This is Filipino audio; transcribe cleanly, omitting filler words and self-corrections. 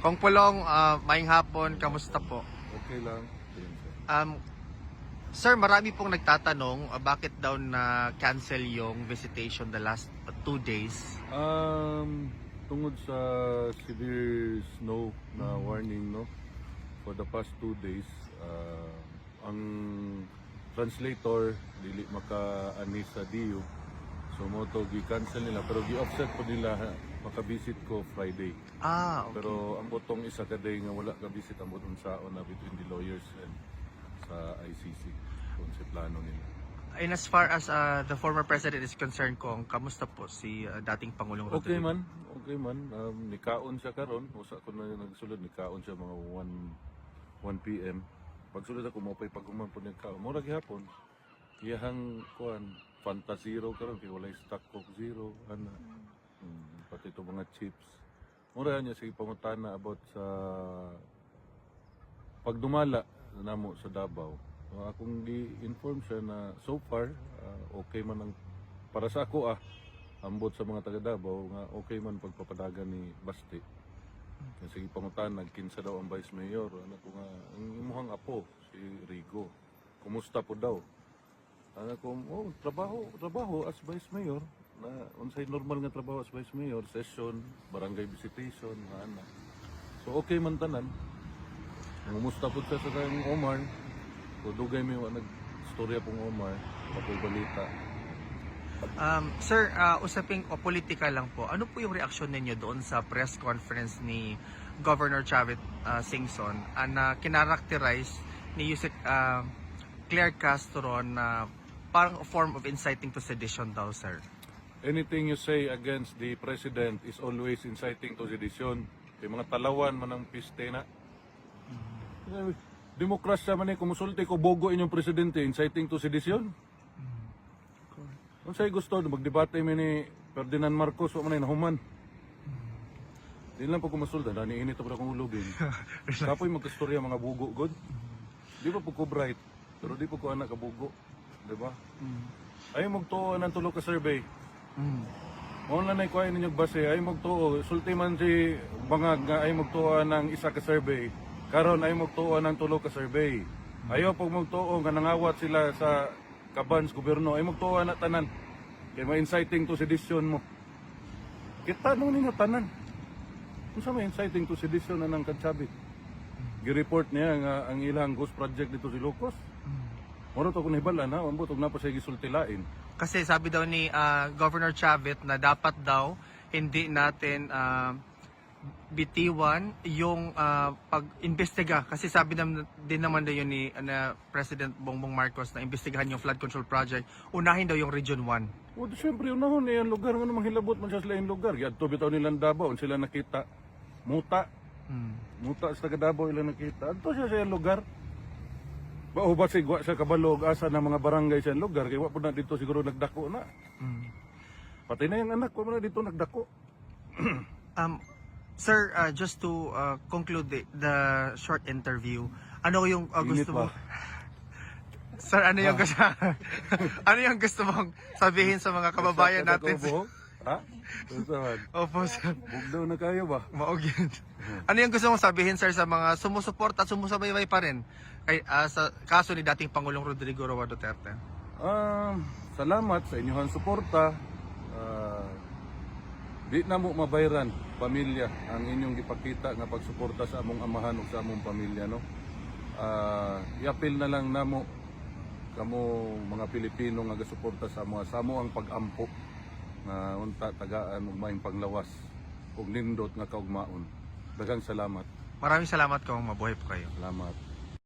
Kong Pulong, maayong hapon, kamusta po? Okay lang. Sir, marami pong nagtatanong bakit daw na cancel yung visitation the last 2 days. Tungod sa severe snow na warning, no, for the past 2 days, ang translator dili maka-ani sa DU, so mo to gi-cancel nila, pero gi-offset po nila maka-visit ko Friday. Okay. Pero ang botong isa ka day nga wala ka visit ang botong saon na between the lawyers and sa ICC kung si plano nila. And as far as the former president is concerned, Kong, kamusta po si dating Pangulong Rodrigo? Okay man. Nikaon siya karon, usa ko na nagsulod, nikaon siya mga 1 PM. Pagsulod ako mo pay paghuman po nikaon. Mura gihapon. Iyahang kuan Fanta Zero karon kay walay stock Coke Zero ana. Pati ito mga chips. Mura niya sige pangutana about sa pagdumala namo sa Davao. Akong gi-inform siya na so far okay man ang para sa ako ambot sa mga taga Davao nga okay man pagpapadagan ni Basti. Kasi pangutana nagkinsa daw ang Vice Mayor, anak ko nga ang imuhang apo si Rigo. Kumusta po daw? Anak ko, trabaho as Vice Mayor na unsay normal nga trabaho as Vice Mayor, session, barangay visitation, ana. So okay man tanan. Kumusta po siya sa kang Omar? So dugay mi wa nagstorya pong Omar, papoy balita. Sir, usaping politika lang po. Ano po yung reaksyon ninyo doon sa press conference ni Governor Chavit Singson na kinarakterize ni Yusek Claire Castro na parang a form of inciting to sedition daw, sir? Anything you say against the President is always inciting to sedition. Kay mga talawan man ang piste na. Demokrasya man kumusulti ko bogo inyong Presidente, inciting to sedition. Kung sa'yo gusto, magdebate mo ni Ferdinand Marcos, o manay nahuman. Di lang po kumusulta, naniinit ako na kong ulugin. Kapoy magkastorya mga bugo, God. Di pa po ko bright, pero di po ko anak kabugo. Di ba? Ayaw magtuo ng tulo ka survey. Muna na ikuha ninyong base, ayaw magtuo. Sulti man si Bangag nga ayaw magtuo ng isa ka survey. Karon ayaw magtuo ng tulo ka survey. Ayaw pag magtuo nga nangawat sila sa Kabans, gobyerno, ay magtuwa na tanan. Kaya ma-inciting to sedition mo. Kita nung ninyo tanan. Kung sa ma-inciting to sedition na ng Kadsabi. Gi-report niya nga ang ilang ghost project dito si Lucos. Moro to kung nahibalan ha, ambot og napa siya gisultilain. Kasi sabi daw ni Governor Chavit na dapat daw hindi natin bitiwan yung pag-imbestiga, kasi sabi din naman daw yun ni President Bongbong Marcos na imbestigahan yung flood control project, unahin daw yung Region 1. O siyempre unahon yung lugar nga namang hilabot man siya sila yung lugar. Yadto bitaw nilang Davao, sila nakita muta sa taga Davao ilang nakita. Adto siya sa yung lugar. Ba sigwa sa kabalog asa ng mga barangay sa yung lugar, kaya wa po na dito siguro nagdako na. Pati na yung anak ko na dito nagdako. Sir, just to conclude the short interview, ano yung gusto mo? Sir, ano yung gusto? Ano yung gusto mong sabihin sa mga kababayan natin? Ha? Opo, sir. Bugdaw na kayo ba? Maugin. Ano yung gusto mong sabihin, sir, sa mga sumusuporta at sumusubaybay pa rin sa kaso ni dating Pangulong Rodrigo Roa Duterte? Salamat sa inyong suporta. Di na mo mabayran pamilya ang inyong gipakita nga pagsuporta sa among amahan ug sa among pamilya, no. Iapil na lang namo kamo mga Pilipino nga gasuporta sa amo ang pag-ampo nga unta tagaan ug maayong panglawas ug nindot nga kaugmaon. Daghang salamat. Maraming salamat kung mabuhay po kayo. Salamat.